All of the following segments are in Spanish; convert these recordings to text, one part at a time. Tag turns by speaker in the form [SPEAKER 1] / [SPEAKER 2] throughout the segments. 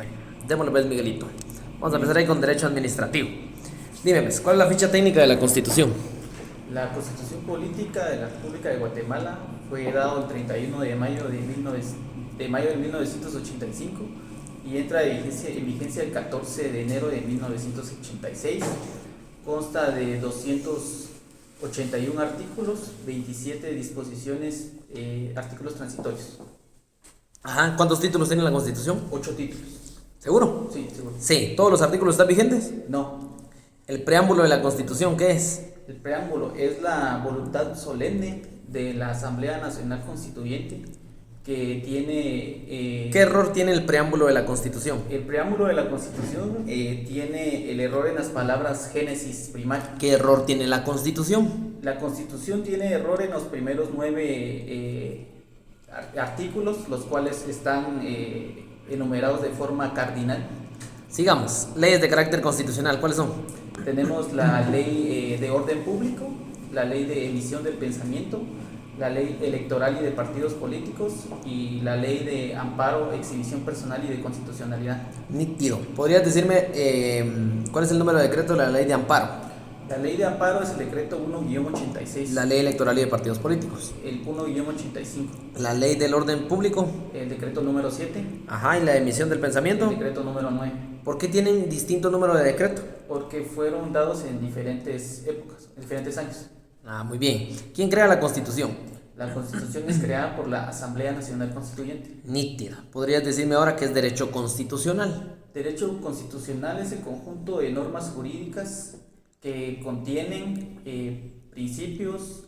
[SPEAKER 1] Bueno, démosle pues, Miguelito. Vamos a empezar ahí con derecho administrativo. Dime, pues, ¿cuál es la ficha técnica de la Constitución?
[SPEAKER 2] La Constitución Política de la República de Guatemala fue dado el 31 de mayo de 1985 y entra en vigencia el 14 de enero de 1986. Consta de 281 artículos, 27 disposiciones, artículos transitorios.
[SPEAKER 1] Ajá, ¿cuántos títulos tiene la Constitución?
[SPEAKER 2] 8 títulos.
[SPEAKER 1] ¿Seguro?
[SPEAKER 2] Sí, seguro.
[SPEAKER 1] Sí, ¿todos los artículos están vigentes?
[SPEAKER 2] No.
[SPEAKER 1] El preámbulo de la Constitución, ¿qué es?
[SPEAKER 2] El preámbulo es la voluntad solemne de la Asamblea Nacional Constituyente que tiene...
[SPEAKER 1] ¿Qué error tiene el preámbulo de la Constitución?
[SPEAKER 2] El preámbulo de la Constitución tiene el error en las palabras génesis primario.
[SPEAKER 1] ¿Qué error tiene la Constitución?
[SPEAKER 2] La Constitución tiene error en los primeros 9 artículos, los cuales están enumerados de forma cardinal.
[SPEAKER 1] Sigamos, leyes de carácter constitucional, ¿cuáles son?
[SPEAKER 2] Tenemos la ley de orden público, la ley de emisión del pensamiento, la ley electoral y de partidos políticos y la ley de amparo, exhibición personal y de constitucionalidad.
[SPEAKER 1] Nítido. ¿Podrías decirme cuál es el número de decreto de la ley de amparo?
[SPEAKER 2] La ley de amparo es el decreto 1-86.
[SPEAKER 1] La ley electoral y de partidos políticos.
[SPEAKER 2] El 1-85.
[SPEAKER 1] La ley del orden público.
[SPEAKER 2] El decreto número 7.
[SPEAKER 1] Ajá, y la emisión del pensamiento.
[SPEAKER 2] El decreto número 9.
[SPEAKER 1] ¿Por qué tienen distinto número de decreto?
[SPEAKER 2] Porque fueron dados en diferentes épocas, en diferentes años.
[SPEAKER 1] Ah, muy bien. ¿Quién crea la Constitución?
[SPEAKER 2] La Constitución es creada por la Asamblea Nacional Constituyente.
[SPEAKER 1] Nítida. ¿Podrías decirme ahora qué es derecho constitucional?
[SPEAKER 2] Derecho constitucional es el conjunto de normas jurídicas que contienen principios,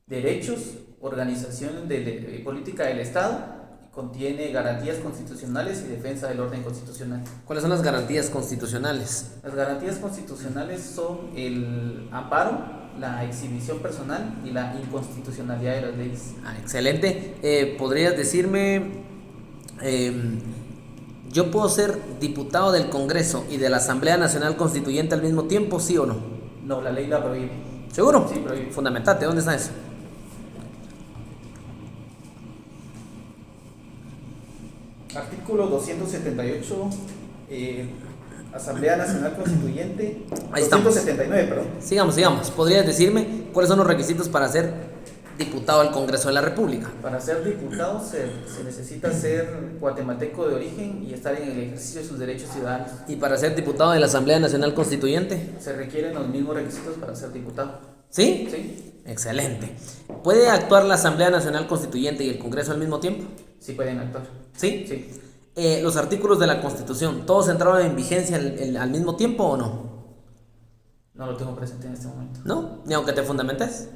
[SPEAKER 2] derechos, organización de política del Estado, contiene garantías constitucionales y defensa del orden constitucional.
[SPEAKER 1] ¿Cuáles son las garantías constitucionales?
[SPEAKER 2] Las garantías constitucionales son el amparo, la exhibición personal y la inconstitucionalidad de las leyes.
[SPEAKER 1] Ah, excelente. ¿Podrías decirme, yo puedo ser diputado del Congreso y de la Asamblea Nacional Constituyente al mismo tiempo, sí o no?
[SPEAKER 2] No, la ley la prohíbe.
[SPEAKER 1] ¿Seguro?
[SPEAKER 2] Sí, prohíbe.
[SPEAKER 1] Fundamentate, ¿dónde está eso?
[SPEAKER 2] Artículo 278, Asamblea Nacional Constituyente.
[SPEAKER 1] Ahí estamos.
[SPEAKER 2] 279, perdón.
[SPEAKER 1] Sigamos. ¿Podrías decirme cuáles son los requisitos para ser diputado al Congreso de la República?
[SPEAKER 2] Para ser diputado se necesita ser guatemalteco de origen y estar en el ejercicio de sus derechos ciudadanos.
[SPEAKER 1] ¿Y para ser diputado de la Asamblea Nacional Constituyente?
[SPEAKER 2] Se requieren los mismos requisitos para ser diputado.
[SPEAKER 1] ¿Sí?
[SPEAKER 2] Sí.
[SPEAKER 1] Excelente. ¿Puede actuar la Asamblea Nacional Constituyente y el Congreso al mismo tiempo?
[SPEAKER 2] Sí pueden actuar.
[SPEAKER 1] ¿Sí?
[SPEAKER 2] Sí.
[SPEAKER 1] Los artículos de la Constitución, ¿todos entraron en vigencia al mismo tiempo o no?
[SPEAKER 2] No lo tengo presente en este momento.
[SPEAKER 1] ¿No? Ni aunque te fundamentes.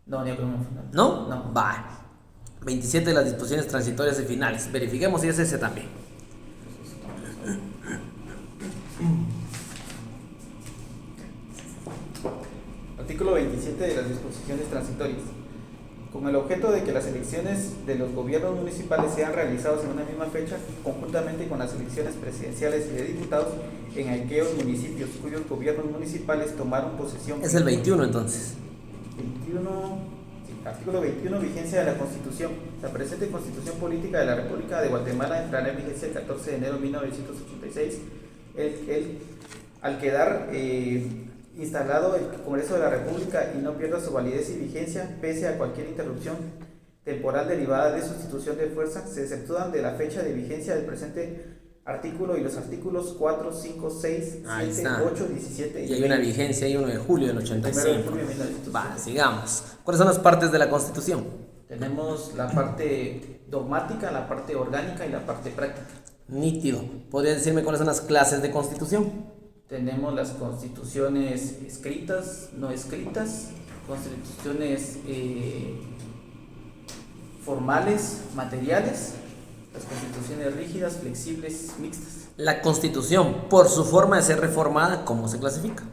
[SPEAKER 2] No, ni a cómo.
[SPEAKER 1] ¿No?
[SPEAKER 2] No.
[SPEAKER 1] Va. 27 de las disposiciones transitorias y finales. Verifiquemos si es ese también.
[SPEAKER 2] Artículo 27 de las disposiciones transitorias. Con el objeto de que las elecciones de los gobiernos municipales sean realizadas en una misma fecha, conjuntamente con las elecciones presidenciales y de diputados en aquellos municipios cuyos gobiernos municipales tomaron posesión.
[SPEAKER 1] Es el 21 entonces.
[SPEAKER 2] 21, sí, artículo 21, vigencia de la Constitución. La presente Constitución Política de la República de Guatemala entrará en vigencia el 14 de enero de 1986. Al quedar instalado el Congreso de la República y no pierda su validez y vigencia, pese a cualquier interrupción temporal derivada de sustitución de fuerza, se exceptúan de la fecha de vigencia del presente artículo y los artículos 4, 5, 6, 7, 8, 17
[SPEAKER 1] y hay una vigencia ahí 1 de julio del 85.
[SPEAKER 2] 1 de julio de 1985.
[SPEAKER 1] Va, sigamos. ¿Cuáles son las partes de la Constitución?
[SPEAKER 2] Tenemos la parte dogmática, la parte orgánica y la parte práctica.
[SPEAKER 1] Nítido. ¿Podrías decirme cuáles son las clases de Constitución?
[SPEAKER 2] Tenemos las constituciones escritas, no escritas, constituciones formales, materiales, las constituciones rígidas, flexibles, mixtas.
[SPEAKER 1] La Constitución, por su forma de ser reformada, ¿cómo se clasifica?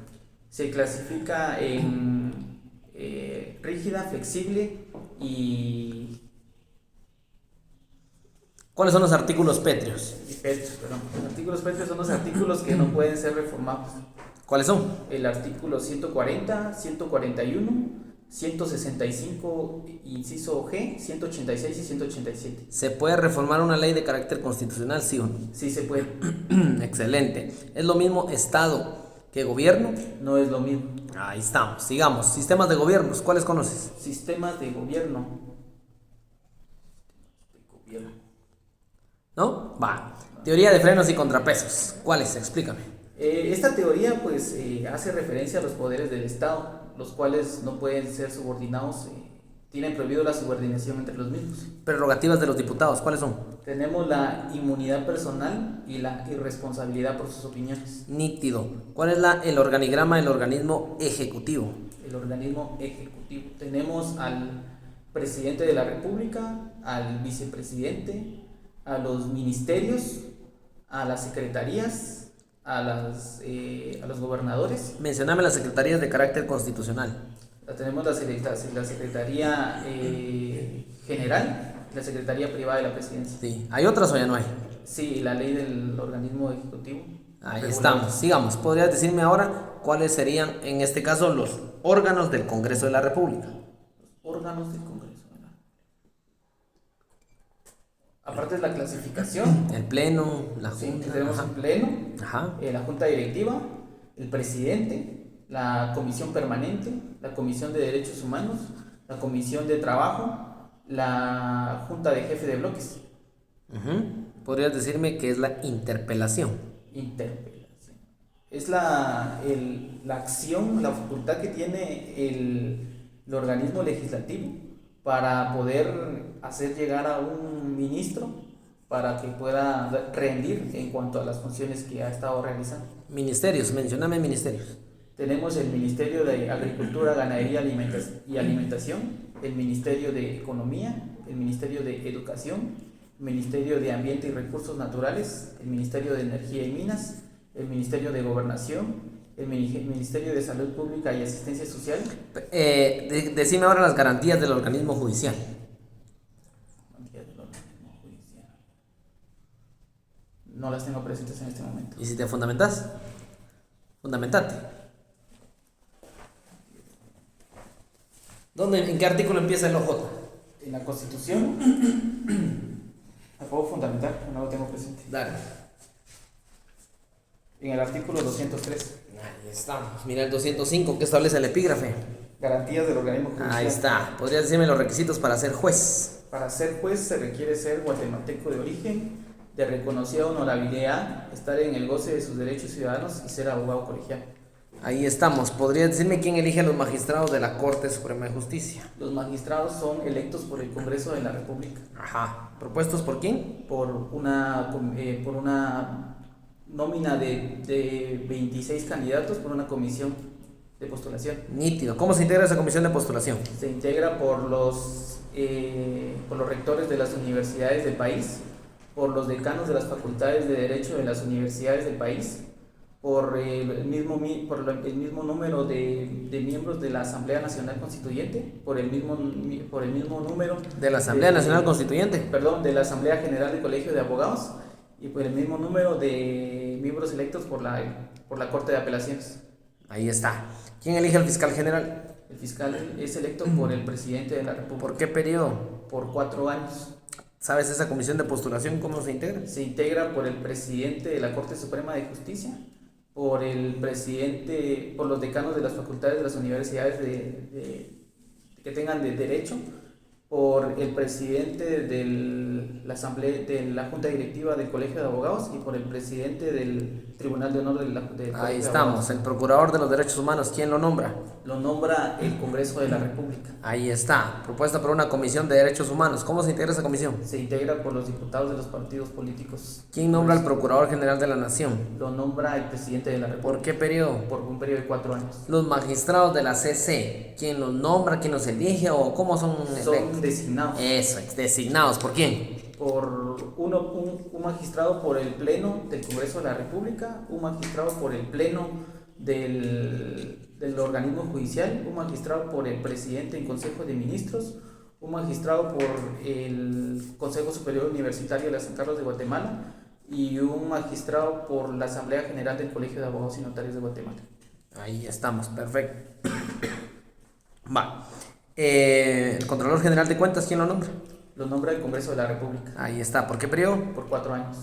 [SPEAKER 2] Se clasifica en rígida, flexible y...
[SPEAKER 1] ¿Cuáles son los artículos pétreos?
[SPEAKER 2] Perdón. Los artículos pétreos son los artículos que no pueden ser reformados.
[SPEAKER 1] ¿Cuáles son?
[SPEAKER 2] El artículo 140, 141, 165, inciso G, 186 y 187.
[SPEAKER 1] ¿Se puede reformar una ley de carácter constitucional, sí o no?
[SPEAKER 2] Sí se puede.
[SPEAKER 1] Excelente. ¿Es lo mismo Estado que gobierno?
[SPEAKER 2] No es lo mismo.
[SPEAKER 1] Ahí estamos. Sigamos. Sistemas de gobiernos. ¿Cuáles conoces?
[SPEAKER 2] Sistemas de gobierno.
[SPEAKER 1] ¿No? Va. Teoría de frenos y contrapesos. ¿Cuáles? Explícame.
[SPEAKER 2] Esta teoría pues hace referencia a los poderes del Estado, los cuales no pueden ser subordinados, tienen prohibido la subordinación entre los mismos.
[SPEAKER 1] Prerrogativas de los diputados. ¿Cuáles son?
[SPEAKER 2] Tenemos la inmunidad personal y la irresponsabilidad por sus opiniones.
[SPEAKER 1] Nítido. ¿Cuál es el organigrama del organismo ejecutivo?
[SPEAKER 2] El organismo ejecutivo. Tenemos al presidente de la República, al vicepresidente, a los ministerios, a las secretarías, a los gobernadores.
[SPEAKER 1] Mencioname las secretarías de carácter constitucional.
[SPEAKER 2] Tenemos la Secretaría General, la Secretaría Privada de la Presidencia.
[SPEAKER 1] Sí. ¿Hay otras o ya no hay?
[SPEAKER 2] Sí, la ley del organismo ejecutivo.
[SPEAKER 1] Ahí estamos. Sigamos. ¿Podrías decirme ahora cuáles serían, en este caso, los órganos del Congreso de la República?
[SPEAKER 2] Órganos del Congreso, ¿verdad? Aparte de la clasificación.
[SPEAKER 1] El Pleno, la
[SPEAKER 2] Sí,
[SPEAKER 1] Junta.
[SPEAKER 2] tenemos el Pleno,
[SPEAKER 1] Ajá.
[SPEAKER 2] La Junta Directiva, el Presidente, la Comisión Permanente, la Comisión de Derechos Humanos, la Comisión de Trabajo, la Junta de Jefe de Bloques.
[SPEAKER 1] ¿Podrías decirme qué es la interpelación?
[SPEAKER 2] Interpelación. Es la acción, la facultad que tiene el organismo legislativo para poder hacer llegar a un ministro para que pueda rendir en cuanto a las funciones que ha estado realizando.
[SPEAKER 1] Ministerios, mencióname ministerios.
[SPEAKER 2] Tenemos el Ministerio de Agricultura, Ganadería y Alimentación, el Ministerio de Economía, el Ministerio de Educación, el Ministerio de Ambiente y Recursos Naturales, el Ministerio de Energía y Minas, el Ministerio de Gobernación, el Ministerio de Salud Pública y Asistencia Social.
[SPEAKER 1] Decime ahora las garantías del organismo judicial.
[SPEAKER 2] No las tengo presentes en este momento.
[SPEAKER 1] ¿Y si te fundamentas? Fundamentate. ¿En qué artículo empieza el OJ?
[SPEAKER 2] En la Constitución, ¿la puedo fundamentar? No lo tengo presente.
[SPEAKER 1] Dale.
[SPEAKER 2] En el artículo 203.
[SPEAKER 1] Ahí estamos. Mira el 205 que establece el epígrafe.
[SPEAKER 2] Garantías del organismo judicial.
[SPEAKER 1] Ahí está. ¿Podrías decirme los requisitos para ser juez?
[SPEAKER 2] Para ser juez se requiere ser guatemalteco de origen, de reconocida honorabilidad, estar en el goce de sus derechos ciudadanos y ser abogado colegial.
[SPEAKER 1] Ahí estamos. ¿Podrías decirme quién elige a los magistrados de la Corte Suprema de Justicia?
[SPEAKER 2] Los magistrados son electos por el Congreso de la República.
[SPEAKER 1] Ajá. ¿Propuestos por quién?
[SPEAKER 2] Por una nómina de 26 candidatos por una comisión de postulación.
[SPEAKER 1] Nítido. ¿Cómo se integra esa comisión de postulación?
[SPEAKER 2] Se integra por los rectores de las universidades del país, por los decanos de las facultades de Derecho de las universidades del país, por el mismo número de miembros de la Asamblea Nacional Constituyente, por el mismo número
[SPEAKER 1] ¿De la Asamblea Nacional Constituyente?
[SPEAKER 2] Perdón, de la Asamblea General del Colegio de Abogados y por el mismo número de miembros electos por la Corte de Apelaciones.
[SPEAKER 1] Ahí está. ¿Quién elige al fiscal general?
[SPEAKER 2] El fiscal es electo por el presidente de la República.
[SPEAKER 1] ¿Por qué periodo?
[SPEAKER 2] Por 4 años.
[SPEAKER 1] ¿Sabes esa comisión de postulación cómo se integra?
[SPEAKER 2] Se integra por el presidente de la Corte Suprema de Justicia, por los decanos de las facultades de las universidades que tengan de derecho, por el presidente de la Junta Directiva del Colegio de Abogados y por el presidente del Tribunal de Honor del Colegio de
[SPEAKER 1] Ahí
[SPEAKER 2] Abogados.
[SPEAKER 1] estamos. El Procurador de los Derechos Humanos, ¿quién lo nombra?
[SPEAKER 2] Lo nombra el Congreso de la República.
[SPEAKER 1] Ahí está. Propuesta por una comisión de derechos humanos. ¿Cómo se integra esa comisión?
[SPEAKER 2] Se integra por los diputados de los partidos políticos.
[SPEAKER 1] ¿Quién nombra al Procurador General de la Nación?
[SPEAKER 2] Lo nombra el presidente de la República.
[SPEAKER 1] ¿Por qué periodo?
[SPEAKER 2] Por un periodo de 4 años.
[SPEAKER 1] Los magistrados de la CC, ¿quién los nombra, quién los elige o cómo son electos?
[SPEAKER 2] Son designados.
[SPEAKER 1] Eso, designados. ¿Por quién?
[SPEAKER 2] Por un magistrado por el Pleno del Congreso de la República, un magistrado por el Pleno del organismo judicial, un magistrado por el presidente en Consejo de Ministros, un magistrado por el Consejo Superior Universitario de San Carlos de Guatemala y un magistrado por la Asamblea General del Colegio de Abogados y Notarios de Guatemala.
[SPEAKER 1] Ahí estamos, perfecto. Va. El Contralor General de Cuentas, ¿quién lo nombra?
[SPEAKER 2] Lo nombra el Congreso de la República
[SPEAKER 1] Ahí está. ¿Por qué periodo?
[SPEAKER 2] por 4 años.